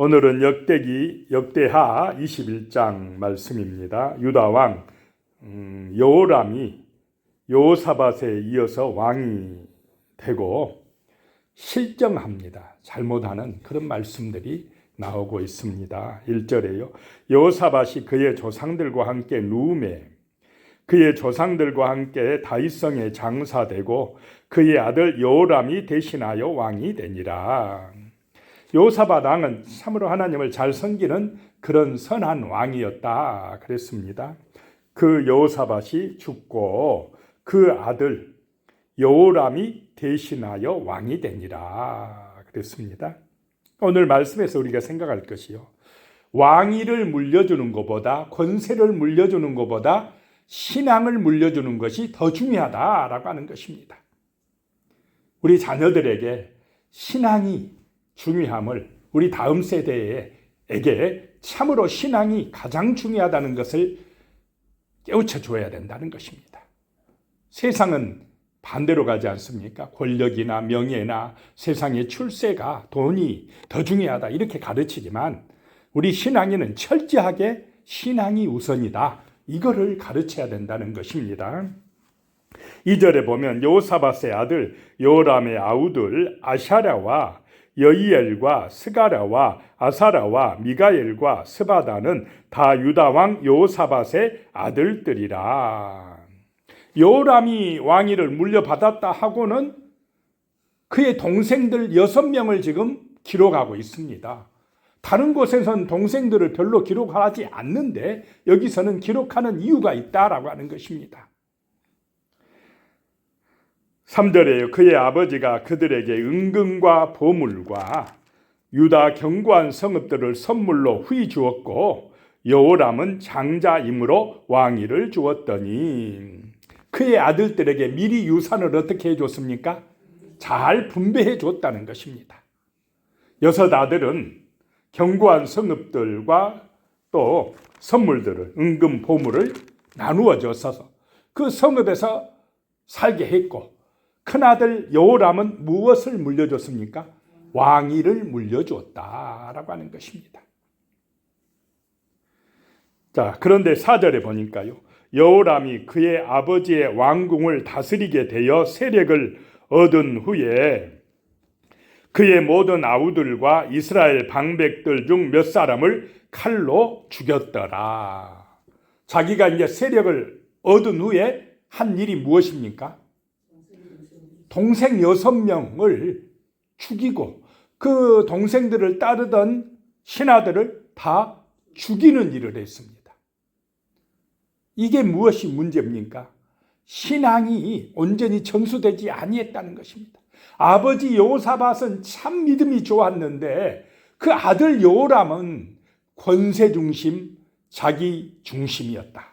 오늘은 역대하 21장 말씀입니다. 유다 왕 여호람이 여호사밧에 이어서 왕이 되고 실정합니다. 잘못하는 그런 말씀들이 나오고 있습니다. 1절에요. 여호사밧이 그의 조상들과 함께 누움에 그의 조상들과 함께 다윗성에 장사되고 그의 아들 여호람이 대신하여 왕이 되니라. 여호사밧 왕은 참으로 하나님을 잘 섬기는 그런 선한 왕이었다 그랬습니다. 그 여호사밧이 죽고 그 아들 여호람이 대신하여 왕이 되니라 그랬습니다. 오늘 말씀에서 우리가 생각할 것이요, 왕위를 물려주는 것보다, 권세를 물려주는 것보다 신앙을 물려주는 것이 더 중요하다라고 하는 것입니다. 우리 자녀들에게 신앙이 중요함을, 우리 다음 세대에게 참으로 신앙이 가장 중요하다는 것을 깨우쳐 줘야 된다는 것입니다. 세상은 반대로 가지 않습니까? 권력이나 명예나 세상의 출세가, 돈이 더 중요하다 이렇게 가르치지만 우리 신앙에는 철저하게 신앙이 우선이다, 이거를 가르쳐야 된다는 것입니다. 2절에 보면 여호사밧의 아들 여호람의 아우들 아샤랴와 여이엘과 스가랴와 아사랴와 미가엘과 스바다는 다 유다 왕 여호사밧의 아들들이라. 여호람이 왕위를 물려받았다 하고는 그의 동생들 6명을 지금 기록하고 있습니다. 다른 곳에서는 동생들을 별로 기록하지 않는데 여기서는 기록하는 이유가 있다라고 하는 것입니다. 3절에요. 그의 아버지가 그들에게 은금과 보물과 유다 견고한 성읍들을 선물로 후히 주었고 여호람은 장자이므로 왕위를 주었더니, 그의 아들들에게 미리 유산을 어떻게 해줬습니까? 잘 분배해 줬다는 것입니다. 6 아들은 견고한 성읍들과 또 선물들을, 은금 보물을 나누어 줘서 그 성읍에서 살게 했고, 큰아들 여호람은 무엇을 물려줬습니까? 왕위를 물려주었다라고 하는 것입니다. 자, 그런데 4절에 보니까요, 여호람이 그의 아버지의 왕궁을 다스리게 되어 세력을 얻은 후에 그의 모든 아우들과 이스라엘 방백들 중 몇 사람을 칼로 죽였더라. 자기가 이제 세력을 얻은 후에 한 일이 무엇입니까? 동생 6명을 죽이고 그 동생들을 따르던 신하들을 다 죽이는 일을 했습니다. 이게 무엇이 문제입니까? 신앙이 온전히 전수되지 아니했다는 것입니다. 아버지 여호사밧은 참 믿음이 좋았는데 그 아들 여호람은 권세 중심, 자기 중심이었다,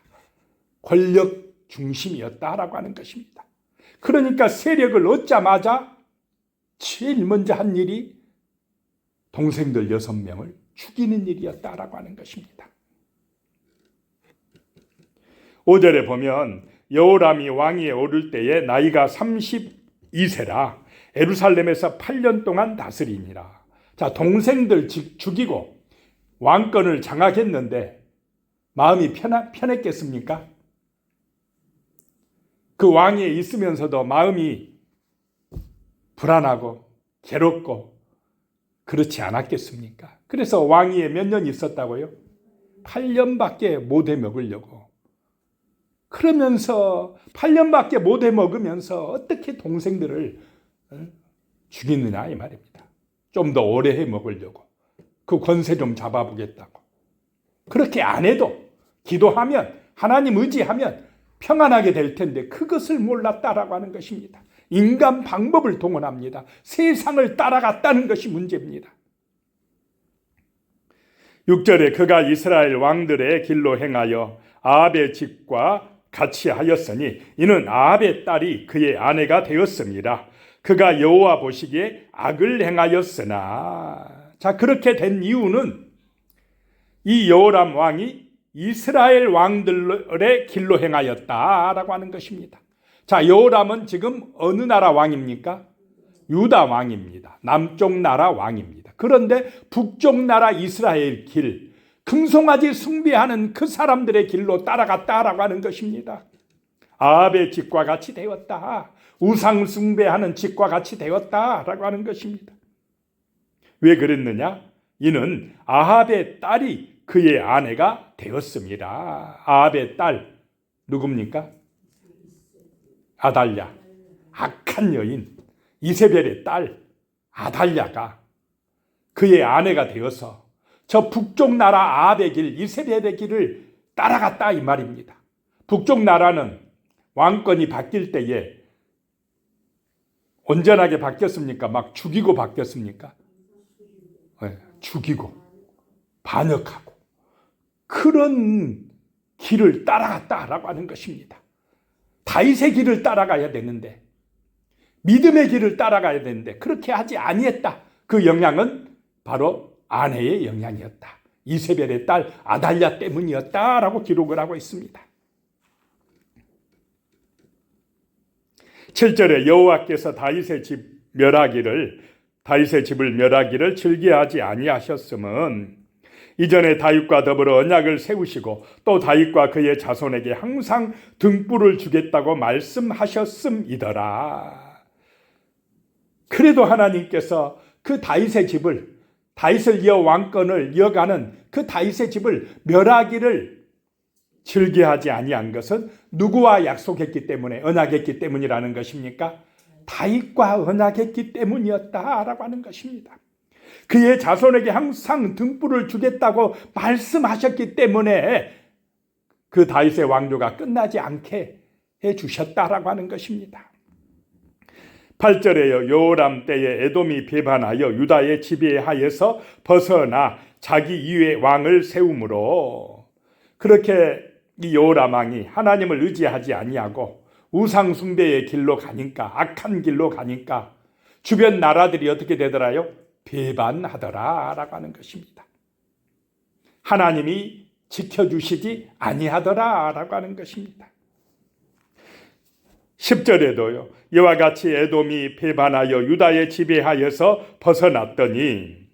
권력 중심이었다라고 하는 것입니다. 그러니까 세력을 얻자마자 제일 먼저 한 일이 동생들 6명을 죽이는 일이었다라고 하는 것입니다. 5절에 보면 여호람이 왕위에 오를 때에 나이가 32세라 예루살렘에서 8년 동안 다스리니라. 자, 동생들 죽이고 왕권을 장악했는데 마음이 편했겠습니까? 그 왕위에 있으면서도 마음이 불안하고 괴롭고 그렇지 않았겠습니까? 그래서 왕위에 몇 년 있었다고요? 8년밖에 못 해먹으려고. 그러면서 8년밖에 못 해먹으면서 어떻게 동생들을 죽이느냐 이 말입니다. 좀 더 오래 해먹으려고, 그 권세 좀 잡아보겠다고. 그렇게 안 해도 기도하면, 하나님 의지하면 평안하게 될 텐데 그것을 몰랐다라고 하는 것입니다. 인간 방법을 동원합니다. 세상을 따라갔다는 것이 문제입니다. 6절에 그가 이스라엘 왕들의 길로 행하여 아합의 집과 같이 하였으니 이는 아합의 딸이 그의 아내가 되었습니다. 그가 여호와 보시기에 악을 행하였으나. 자, 그렇게 된 이유는 이 여호람 왕이 이스라엘 왕들의 길로 행하였다라고 하는 것입니다. 자, 여호람은 지금 어느 나라 왕입니까? 유다 왕입니다. 남쪽 나라 왕입니다. 그런데 북쪽 나라 이스라엘 길, 금송아지 숭배하는 그 사람들의 길로 따라갔다라고 하는 것입니다. 아합의 집과 같이 되었다. 우상 숭배하는 집과 같이 되었다라고 하는 것입니다. 왜 그랬느냐? 이는 아합의 딸이 그의 아내가 되었습니다. 아합의 딸 누굽니까? 아달랴. 악한 여인 이세벨의 딸 아달랴가 그의 아내가 되어서 저 북쪽 나라 아합의 길, 이세벨의 길을 따라갔다 이 말입니다. 북쪽 나라는 왕권이 바뀔 때에 온전하게 바뀌었습니까? 막 죽이고 바뀌었습니까? 네, 죽이고 반역하고 그런 길을 따라갔다라고 하는 것입니다. 다윗의 길을 따라가야 되는데, 믿음의 길을 따라가야 되는데 그렇게 하지 아니했다. 그 영향은 바로 아내의 영향이었다. 이세벨의 딸 아달랴 때문이었다라고 기록을 하고 있습니다. 7절에 여호와께서 다윗의 집을 멸하기를 즐겨하지 아니하셨음은 이전에 다윗과 더불어 언약을 세우시고 또 다윗과 그의 자손에게 항상 등불을 주겠다고 말씀하셨음이더라. 그래도 하나님께서 그 다윗의 집을, 다윗을 이어 왕권을 이어가는 그 다윗의 집을 멸하기를 즐겨하지 아니한 것은 누구와 약속했기 때문에, 언약했기 때문이라는 것입니까? 다윗과 언약했기 때문이었다라고 하는 것입니다. 그의 자손에게 항상 등불을 주겠다고 말씀하셨기 때문에 그 다윗의 왕조가 끝나지 않게 해주셨다라고 하는 것입니다. 8절에요. 여호람 때에 에돔이 배반하여 유다의 지배하에서 벗어나 자기 이외의 왕을 세우므로, 그렇게 이 여호람 왕이 하나님을 의지하지 아니하고 우상 숭배의 길로 가니까, 악한 길로 가니까 주변 나라들이 어떻게 되더라요? 배반하더라라고 하는 것입니다. 하나님이 지켜주시지 아니하더라라고 하는 것입니다. 10절에도요. 이와 같이 에돔이 배반하여 유다의 지배하에서 벗어났더니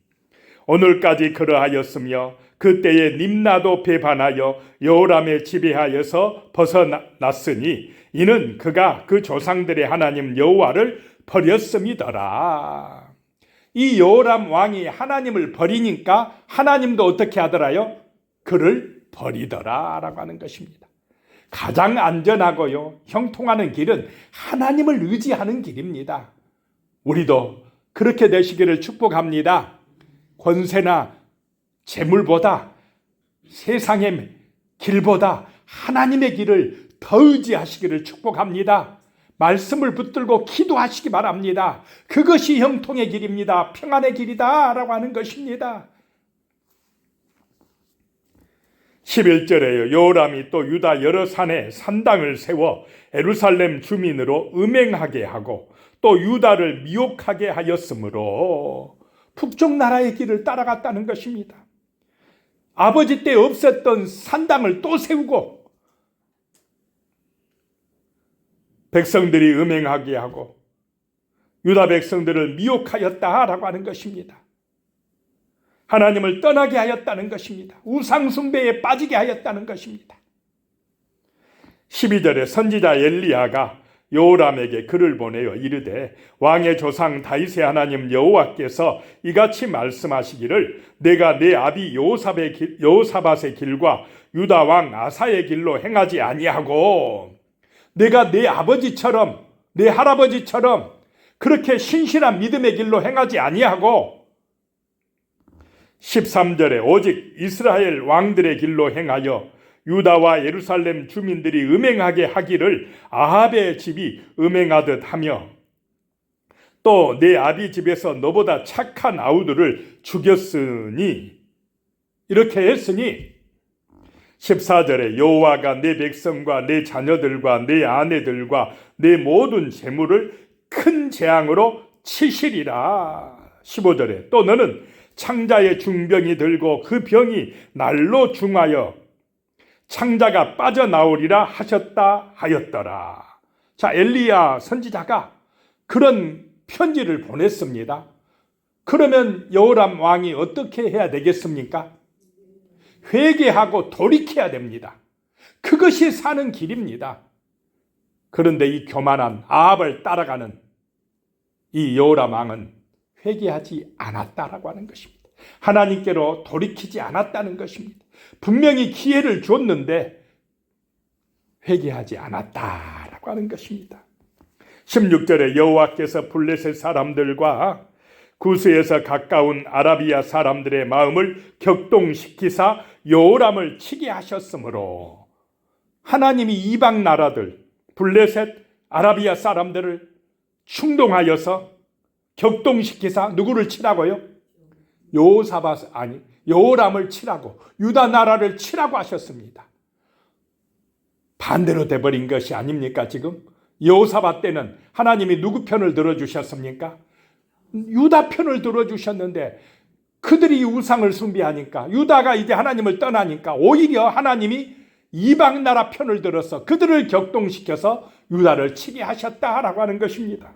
오늘까지 그러하였으며 그때에 림나도 배반하여 여호람의 지배하에서 벗어났으니 이는 그가 그 조상들의 하나님 여호와를 버렸음이더라. 이 여호람 왕이 하나님을 버리니까 하나님도 어떻게 하더라요? 그를 버리더라라고 하는 것입니다. 가장 안전하고요, 형통하는 길은 하나님을 의지하는 길입니다. 우리도 그렇게 되시기를 축복합니다. 권세나 재물보다, 세상의 길보다 하나님의 길을 더 의지하시기를 축복합니다. 말씀을 붙들고 기도하시기 바랍니다. 그것이 형통의 길입니다. 평안의 길이다 라고 하는 것입니다. 11절에요. 여호람이 또 유다 여러 산에 산당을 세워 예루살렘 주민으로 음행하게 하고 또 유다를 미혹하게 하였으므로 북쪽 나라의 길을 따라갔다는 것입니다. 아버지 때 없었던 산당을 또 세우고 백성들이 음행하게 하고 유다 백성들을 미혹하였다라고 하는 것입니다. 하나님을 떠나게 하였다는 것입니다. 우상 숭배에 빠지게 하였다는 것입니다. 12절에 선지자 엘리야가 여호람에게 글을 보내어 이르되 왕의 조상 다윗의 하나님 여호와께서 이같이 말씀하시기를 내가 내 아비 여호사밧의 길과 유다 왕 아사의 길로 행하지 아니하고 내가 내 아버지처럼, 내 할아버지처럼 그렇게 신실한 믿음의 길로 행하지 아니하고 13절에 오직 이스라엘 왕들의 길로 행하여 유다와 예루살렘 주민들이 음행하게 하기를 아합의 집이 음행하듯 하며 또 내 아비 집에서 너보다 착한 아우들을 죽였으니, 이렇게 했으니 14절에 여호와가 내 백성과 내 자녀들과 내 아내들과 내 모든 재물을 큰 재앙으로 치시리라. 15절에 또 너는 창자의 중병이 들고 그 병이 날로 중하여 창자가 빠져나오리라 하셨다 하였더라. 자, 엘리야 선지자가 그런 편지를 보냈습니다. 그러면 여호람 왕이 어떻게 해야 되겠습니까? 회개하고 돌이켜야 됩니다. 그것이 사는 길입니다. 그런데 이 교만한 아합을 따라가는 이 여호람 왕은 회개하지 않았다라고 하는 것입니다. 하나님께로 돌이키지 않았다는 것입니다. 분명히 기회를 줬는데 회개하지 않았다라고 하는 것입니다. 16절에 여호와께서 블레셋 사람들과 구스에서 가까운 아라비아 사람들의 마음을 격동시키사 여호람을 치게 하셨으므로, 하나님이 이방 나라들 블레셋 아라비아 사람들을 충동하여서 격동시키사 누구를 치라고요? 여호람을 치라고, 유다 나라를 치라고 하셨습니다. 반대로 돼버린 것이 아닙니까? 지금 여호사밧 때는 하나님이 누구 편을 들어주셨습니까? 유다 편을 들어주셨는데, 그들이 우상을 숭배하니까, 유다가 이제 하나님을 떠나니까 오히려 하나님이 이방 나라 편을 들어서 그들을 격동시켜서 유다를 치게 하셨다라고 하는 것입니다.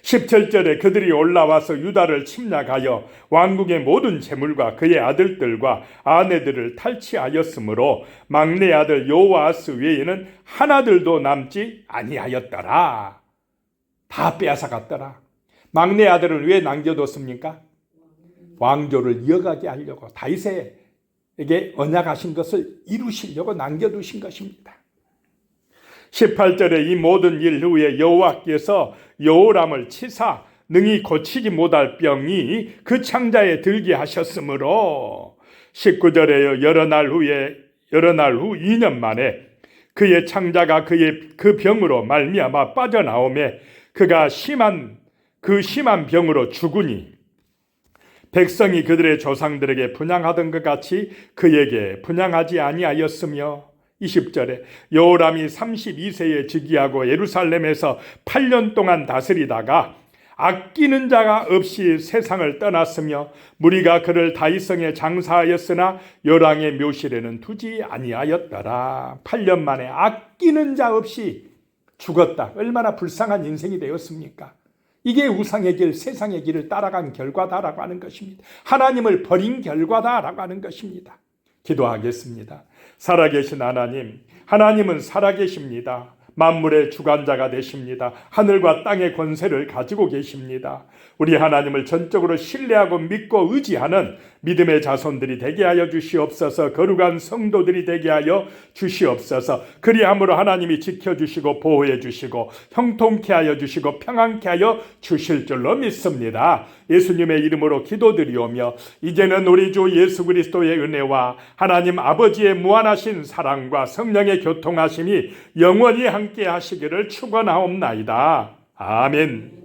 17절에 그들이 올라와서 유다를 침략하여 왕국의 모든 재물과 그의 아들들과 아내들을 탈취하였으므로 막내 아들 요아스 외에는 하나들도 남지 아니하였더라. 다 빼앗아갔더라. 막내 아들을 왜 남겨뒀습니까? 왕조를 이어가게 하려고, 다윗에게 언약하신 것을 이루시려고 남겨두신 것입니다. 18절에 이 모든 일 후에 여호와께서 여호람을 치사 능히 고치지 못할 병이 그 창자에 들게 하셨으므로, 19절에 여러 날 후 2년 만에 그의 창자가 그 병으로 말미암아 빠져나오매 그가 심한 병으로 죽으니 백성이 그들의 조상들에게 분향하던 것 같이 그에게 분향하지 아니하였으며, 20절에 여호람이 32세에 즉위하고 예루살렘에서 8년 동안 다스리다가 아끼는 자가 없이 세상을 떠났으며 무리가 그를 다윗성에 장사하였으나 열왕의 묘실에는 두지 아니하였더라. 8년 만에 아끼는 자 없이 죽었다. 얼마나 불쌍한 인생이 되었습니까? 이게 우상의 길, 세상의 길을 따라간 결과다라고 하는 것입니다. 하나님을 버린 결과다라고 하는 것입니다. 기도하겠습니다. 살아계신 하나님, 하나님은 살아계십니다. 만물의 주관자가 되십니다. 하늘과 땅의 권세를 가지고 계십니다. 우리 하나님을 전적으로 신뢰하고 믿고 의지하는 믿음의 자손들이 되게 하여 주시옵소서. 거룩한 성도들이 되게 하여 주시옵소서. 그리함으로 하나님이 지켜주시고 보호해 주시고 형통케 하여 주시고 평안케 하여 주실 줄로 믿습니다. 예수님의 이름으로 기도드리오며 이제는 우리 주 예수 그리스도의 은혜와 하나님 아버지의 무한하신 사랑과 성령의 교통하심이 영원히 함께 하시기를 축원하옵나이다. 아멘.